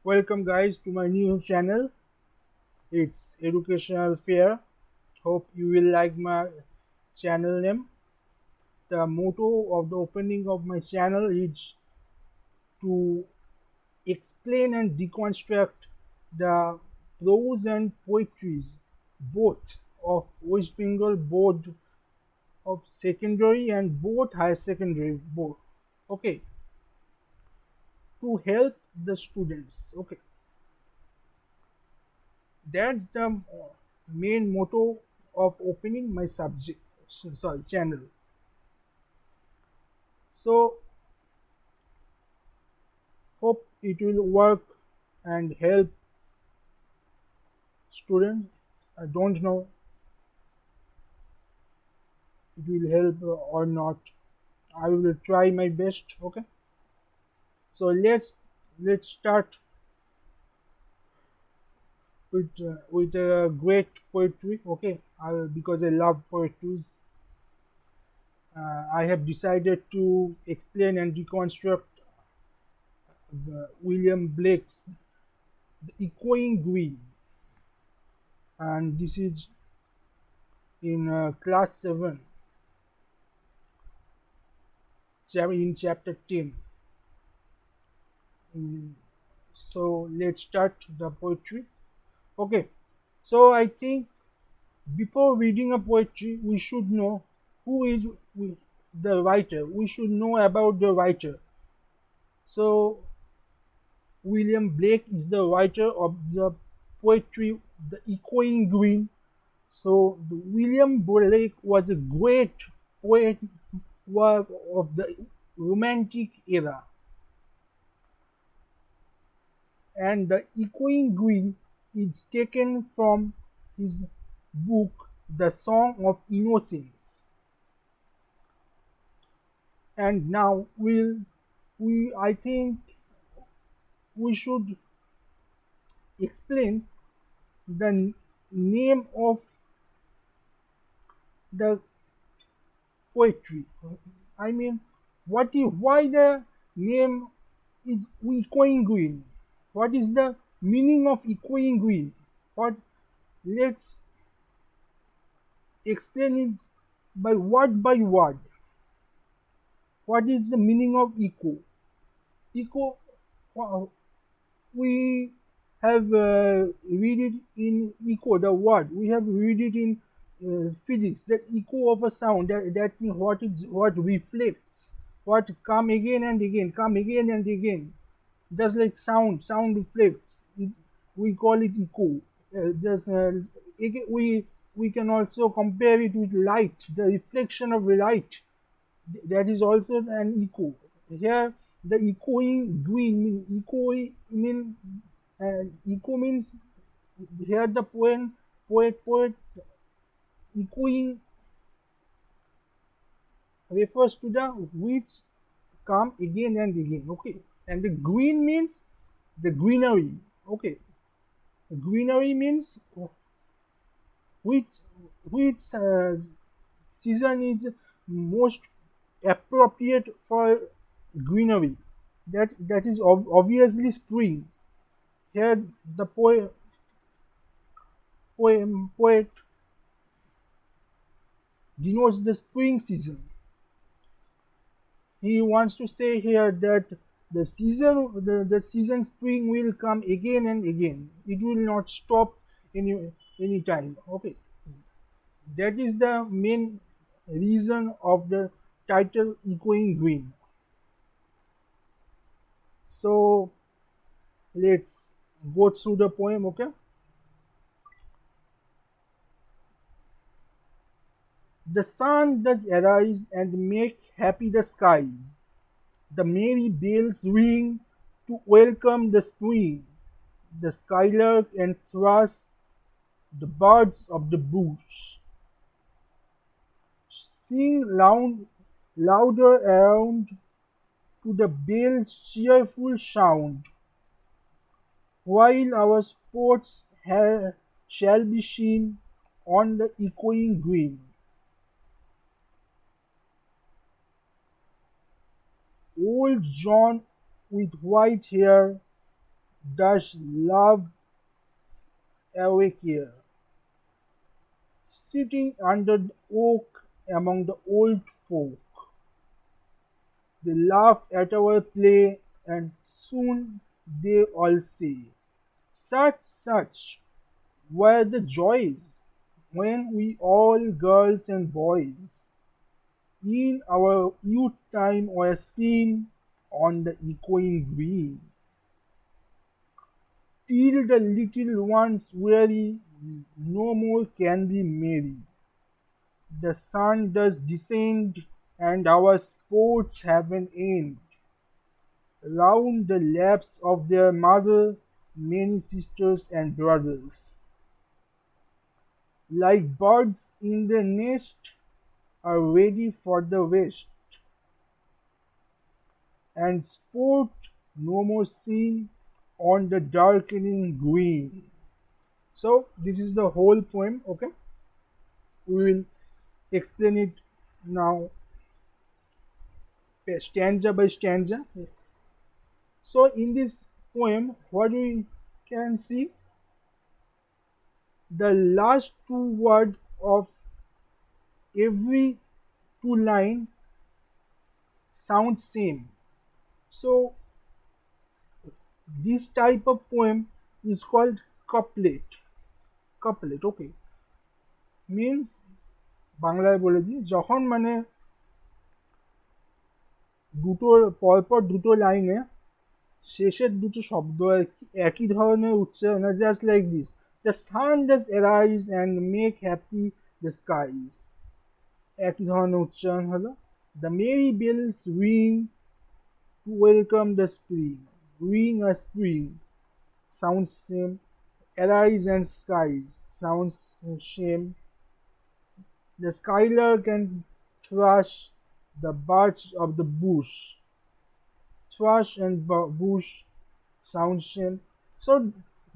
Welcome guys to my new channel. It's Educational Fair. Hope you will like my channel name. The motto of the opening of my channel is to explain and deconstruct the prose and poetries both of West Bengal Board of Secondary and both higher secondary board. Okay, to help the students. Okay, that's the main motto of opening my subject sorry channel. So hope it will work and help students. I don't know it will help or not. I will try my best. Okay, so let's start with great poetry. Okay, because I love poetry, I have decided to explain and deconstruct William Blake's The Echoing Green, and this is in class 7, in chapter 10. In, so let's start the poetry. Okay, so I think before reading a poetry, we should know who is the writer. We should know about the writer. So William Blake is the writer of the poetry The Echoing Green. So William Blake was a great poet of the Romantic era, and the echoing green is taken from his book The Song of Innocence. And now we I think we should explain the name of the poetry. I mean, why the name is echoing green? What is the meaning of echoing green? What let's explain it by word by word. What is the meaning of echo? Echo, we have read it in echo, the word. We have read it in physics, that echo of a sound, that means what reflects, what come again and again, come again and again. Just like sound reflects. We call it echo. Just we can also compare it with light, the reflection of light. That is also an echo. Here, the echoing green echo means here the poet echoing refers to the which come again and again. Okay, and the green means the greenery. Okay, greenery means which which season is most appropriate for greenery. That is obviously spring. Here the poet denotes the spring season. He wants to say here that the season spring will come again and again. It will not stop any time. Okay, that is the main reason of the title echoing green. So let's go through the poem. Okay, the sun does arise and make happy the skies. The merry bells ring to welcome the spring. The skylark and thrush, the birds of the bush, sing louder around to the bell's cheerful sound, while our sports shall be seen on the echoing green. Old John with white hair does love awake here, sitting under the oak among the old folk. They laugh at our play, and soon they all say, such were the joys when we all girls and boys in our youth time were seen on the echoing green, till the little ones weary no more can be merry. The sun does descend, and our sports have an end. Round the laps of their mother, many sisters and brothers, like birds in the nest, are ready for the west, and sport no more seen on the darkening green. So this is the whole poem. Okay, we will explain it now stanza by stanza. So in this poem, what we can see, the last two words of every two line sound same. So this type of poem is called couplet. Couplet, okay, means বাংলায় বলে দিই যখন মানে দুটো পরপর দুটো লাইনে শেষের দুটো শব্দ একই ধরনের উচ্চারণ, just like this, the sun does arise and make happy the skies, একই ধরনের উচ্চারণ হলো। The merry bells ring to welcome the spring, ring আর spring sounds same. Arise and skies sounds same. The skylark and thrush, the birds of the bush. Thrush and bush sound same. So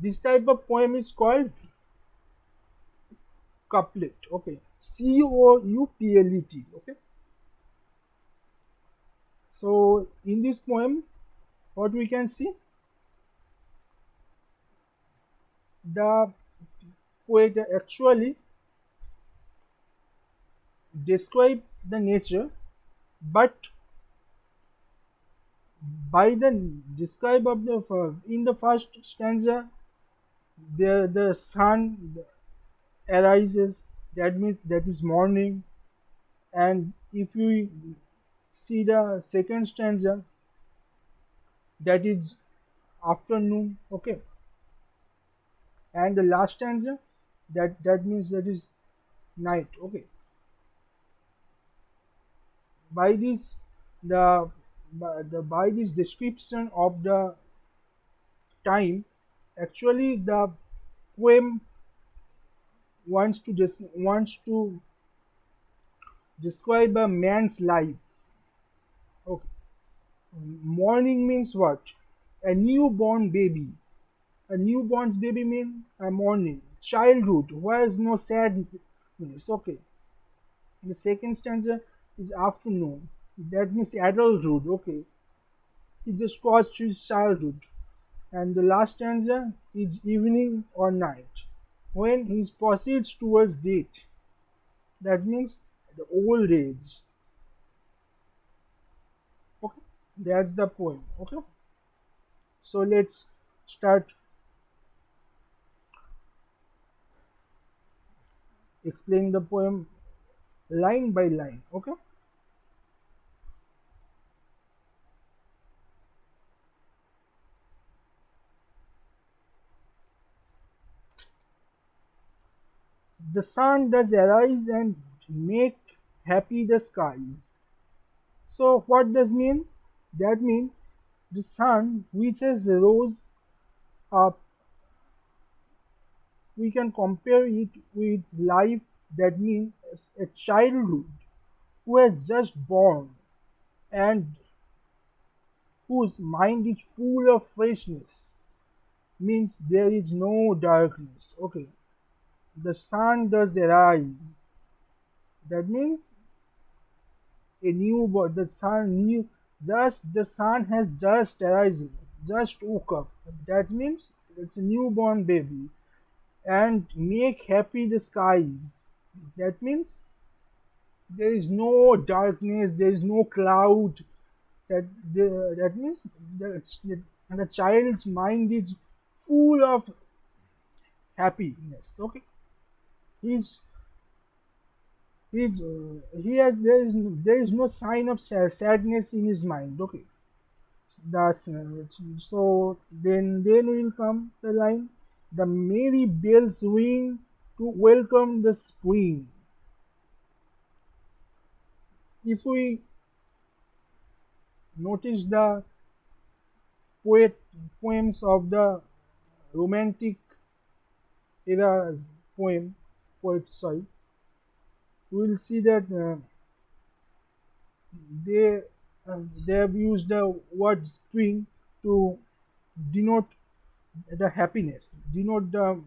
this type of poem is called couplet. Okay, couplet. Okay. So in this poem, what we can see, the poet actually describe the nature, but by the describe of the in the first stanza, the sun arises. That means that is morning, and if you see the second stanza, that is afternoon. Okay, and the last stanza, that means that is night. Okay, by this by this description of the time, actually the poem wants to describe a man's life. Okay, morning means what? A newborn baby. A newborn baby means a morning. Childhood, where is no sadness. Okay. The second stanza is afternoon. That means adulthood. Okay. He just crossed his childhood. And the last stanza is evening or night, when he proceeds towards death. That means the old age. Okay, that's the poem. Okay, so let's start explaining the poem line by line. Okay, the sun does arise and make happy the skies. So what does mean? That means the sun which has rose up, we can compare it with life. That means a childhood who has just born and whose mind is full of freshness, means there is no darkness. Okay, the sun does arise. That means a new birth. The sun has just arisen. just woke up. That means it's a newborn baby. And make happy the skies. That means there is no darkness, there is no cloud. That means the child's mind is full of happiness. Okay, he's he has there is no sign of sadness in his mind. Okay, that's so then will come the line, the merry bells ring to welcome the spring. If we notice the poet poems of the romantic era's poet, sorry, we will see that they they have used the word spring to denote the happiness, denote the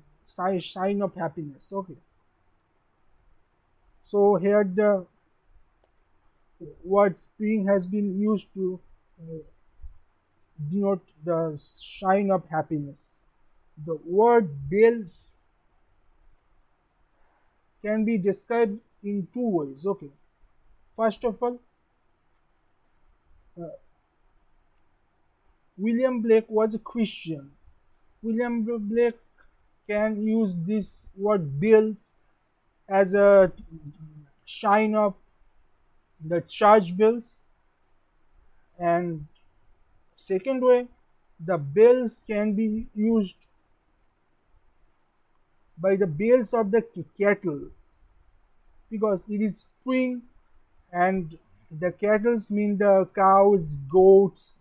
shine of happiness. Okay, so here the word spring has been used to uh, denote the shine of happiness. The word bells can be described in two ways. Okay, first of all, uh, William Blake was a Christian. William Blake can use this word bells as a shine of the church bells. And second way, the bells can be used by the bells of the cattle, because it is spring and the cattle mean the cows, goats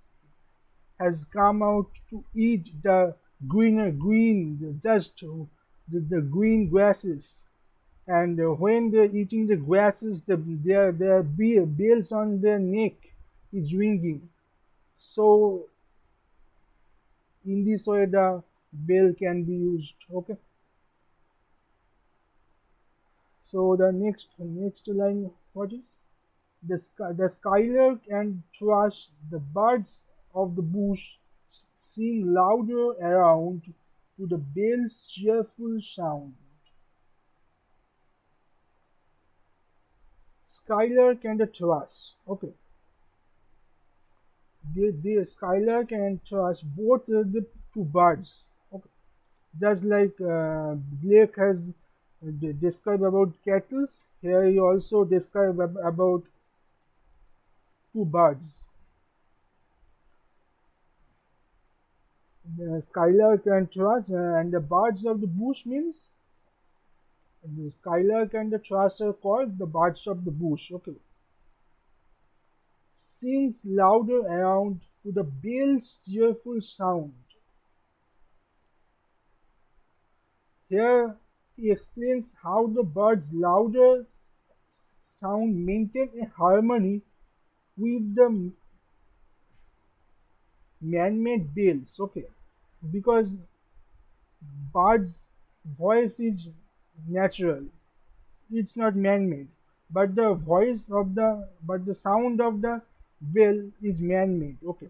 has come out to eat the green, just the green grasses. And when they're eating the grasses, their bells on their neck is ringing. So in this way, the bell can be used. Okay. So the next line, what is the skylark and thrush, the birds of the bush, sing louder around to the bell's cheerful sound. Skylark and the thrush. Okay, the skylark and thrush both are the two birds. Okay, just like Blake has described about cattle, here he also described about two birds. The skylark and thrush and the birds of the bush means the skylark and the thrush are called the birds of the bush. Okay, sings louder around to the bell's cheerful sound. Here he explains how the bird's louder sound maintain a harmony with the man-made bells. Okay, because bird's voice is natural, it's not man-made, but the sound of the bell is man-made. Okay,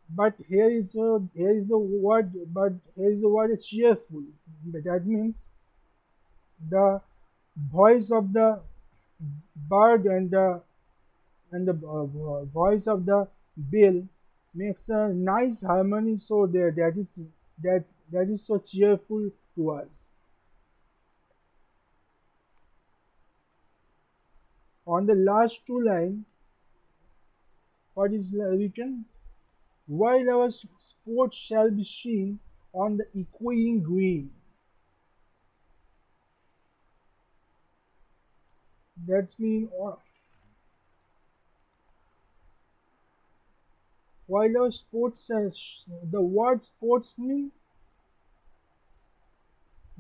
but here is the word but here is the word cheerful. That means the voice of the bird and the voice of the bell makes a nice harmony, so that that is so cheerful to us. On the last two line, what is written? While our sport shall be seen on the echoing green. That's mean while our sports the word sports mean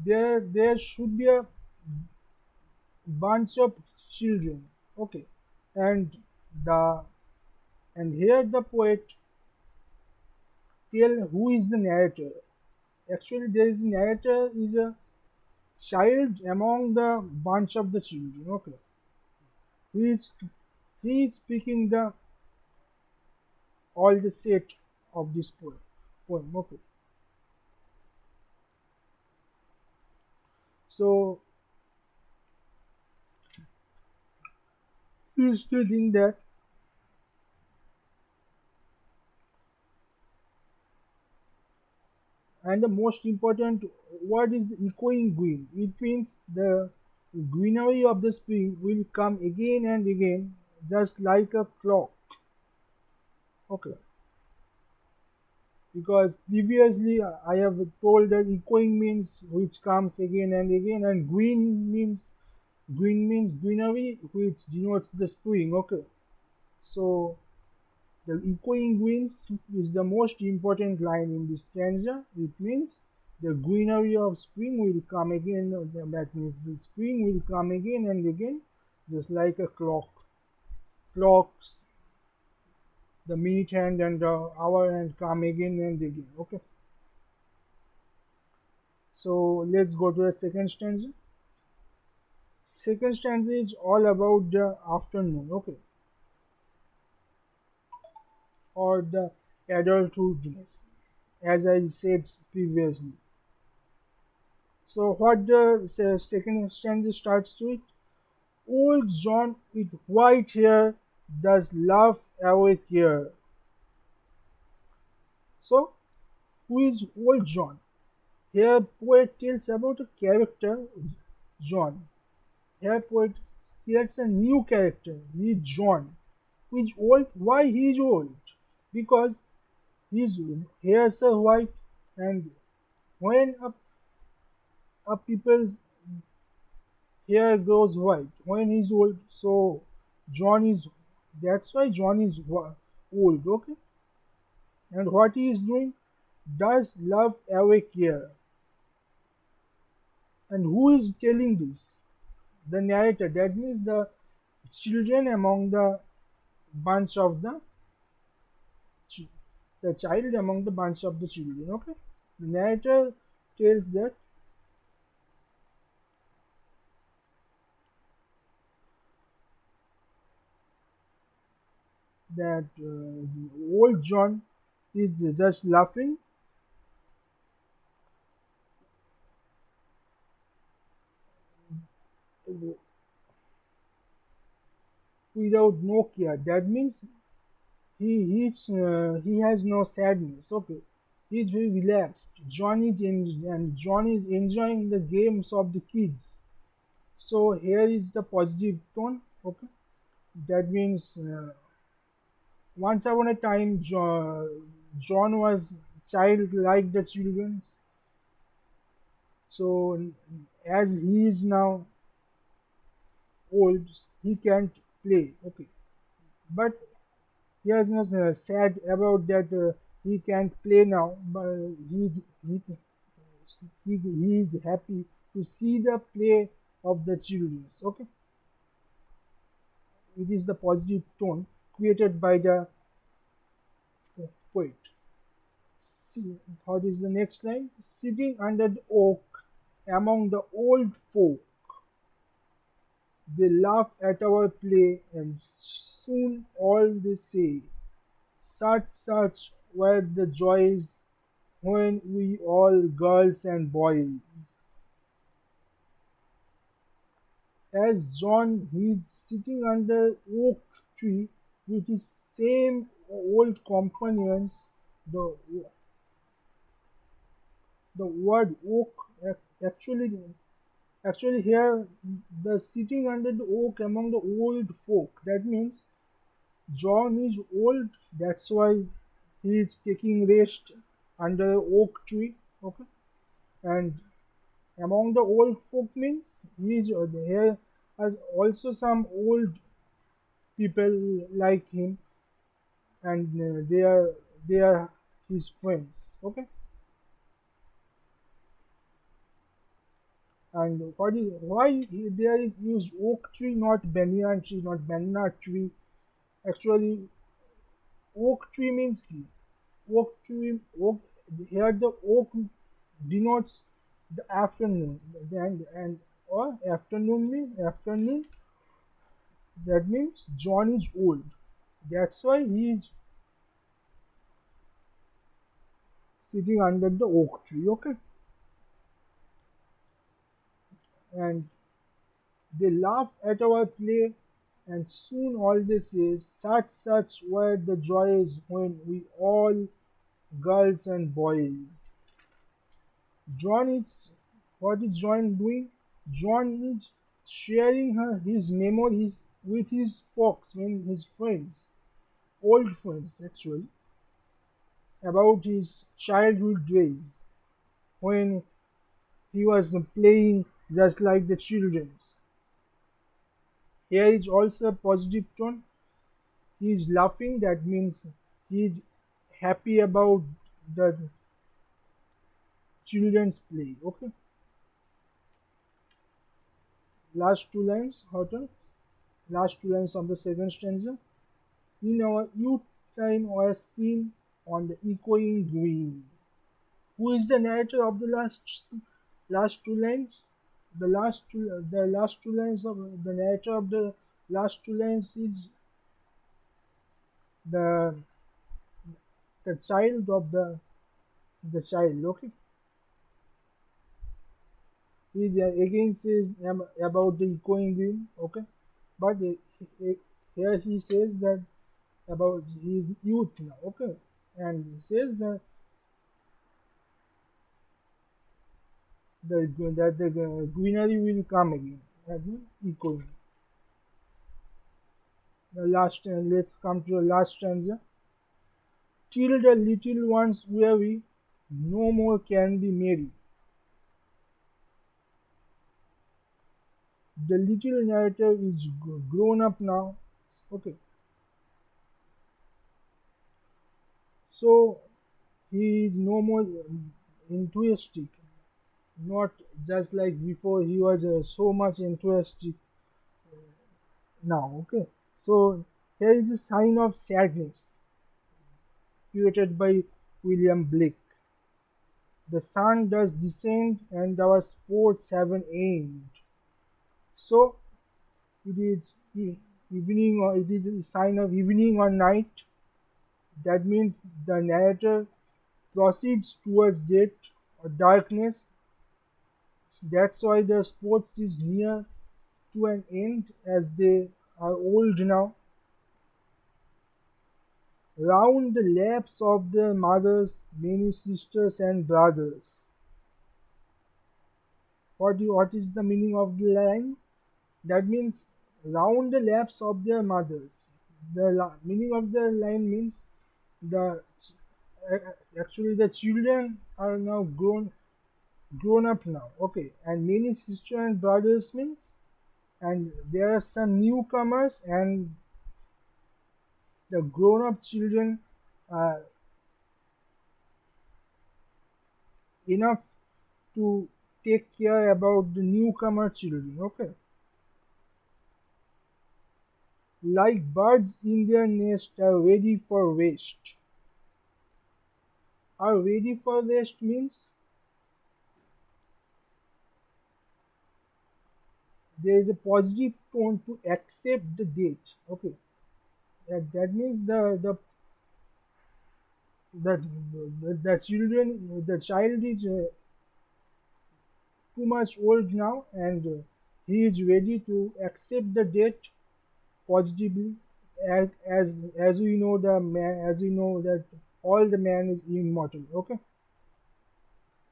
there should be a bunch of children. Okay, and the and here the poet tell who is the narrator. Actually, there is the narrator is a child among the bunch of the children. Okay, he is he is speaking the all the set of this poem. Okay, so you still think that. And the most important word is echoing green. It means the greenery of the spring will come again and again, just like a clock. Okay, because previously I have told that echoing means which comes again and again, and green means greenery, which denotes the spring. Okay, so the echoing winds is the most important line in this stanza. It means the greenery of spring will come again. That means the spring will come again and again, just like a clock. Clocks, the minute hand and the hour hand come again and again. Okay, so let's go to the second stanza. Second stanza is all about the afternoon. Okay, or the adulthoodness, as I said previously. So what the second stanza starts with? Old John with white hair does laugh away care. So who is Old John? Here poet tells about a character, John. Here poet creates a new character, he is John. Who is old? Why he is old? Because his hairs are white, and when a people's hair grows white when he's old. So John is that's why John is old. Okay, and what he is doing? Does love awake here? And who is telling this? The narrator. That means the children among the bunch of ch- the child among the bunch of the children. Okay, the narrator tells that old John is just laughing without no care. That means he has no sadness. Okay, he's very relaxed. John is enjoying the games of the kids. So here is the positive tone. Okay, that means once upon a time John was child like the children. So as he is now old, he can't play. Okay, but he is not sad about that he can't play now, but he, he is happy to see the play of the children. Okay, it is the positive tone created by the poet. See, what is the next line? Sitting under the oak among the old folk, they laugh at our play, and soon all they say, such were the joys when we all girls and boys. As John is sitting under oak tree with his same old companions, the the word oak actually here the sitting under the oak among the old folk. That means John is old. That's why he is taking rest under the oak tree. Okay, and among the old folk means he is here as also some old people like him, and they are his friends. Okay, and there is used oak tree, not banyan tree, not banana tree. Actually, oak tree means oak tree. Oak here the oak denotes the afternoon, and or afternoon. That means John is old. That's why he is sitting under the oak tree. Okay, and they laugh at our play, and soon all they say, such were the joys when we all, girls and boys. John is what is John doing? John is sharing his memories with his folks, his friends, old friends actually, about his childhood days when he was playing just like the children's. Here is also a positive tone. He is laughing, that means he is happy about the children's play. Okay, last two lines, Horton. Last two lines of the second stanza. In our youth time was seen on the echoing green. Who is the narrator of the last two lines? The last two lines of the narrator of the last two lines is the the child of the child. Okay, he again says about the echoing green. Okay, but here he says that about his youth now. Okay, and he says that the greenery will come again. That means echoing. The last let's come to the last stanza. Till the little ones weary, no more can be merry. The little narrator is grown up now. Okay, so he is no more enthusiastic. Not just like before, he was so much enthusiastic now. Okay, so here is a sign of sadness created by William Blake. The sun does descend and our sports have an end. So it is evening, or it is a sign of evening or night. That means the narrator proceeds towards death or darkness. That's why the sports is near to an end as they are old now. Round the laps of their mothers, many sisters and brothers. What is the meaning of the line? That means round the laps of their mothers. The meaning of the line means the actually the children are now grown up now. Okay, and many sisters and brothers means, and there are some newcomers, and the grown up children are enough to take care about the newcomer children. Okay, like birds in their nest are ready for rest. Are ready for rest means there is a positive tone to accept the date. Okay, that means the children, the child is too much old now, and he is ready to accept the date positively. As we know, the man, as we know that all the man is immortal. Okay,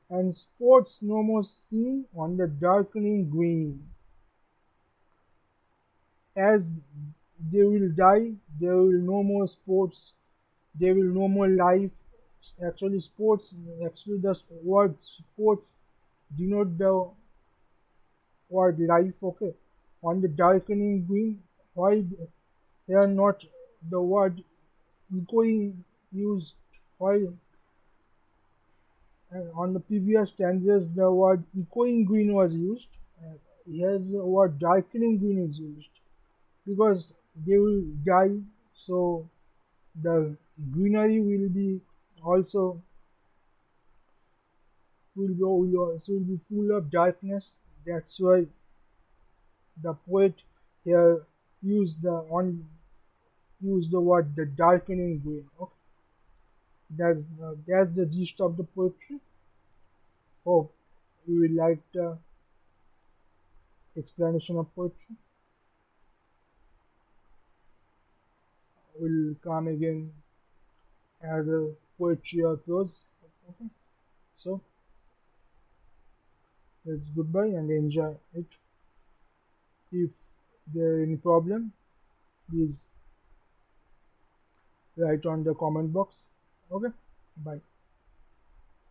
and sports no more seen on the darkening green. As they will die, there will no more sports, there will no more life. Actually, sports, actually, the word sports denote the word life. Okay, on the darkening green, why they are not the word echoing used? Why on the previous stanzas the word echoing green was used? Here's the word darkening green is used because they will die, so the greenery will be also will be full of darkness. That's why the poet here used the word the darkening green. Okay. That's the gist of the poetry. Hope you will like the explanation of poetry. We'll come again as a poetry or prose. Okay, so let's goodbye and enjoy it. If there any problem, please write on the comment box. Okay, bye.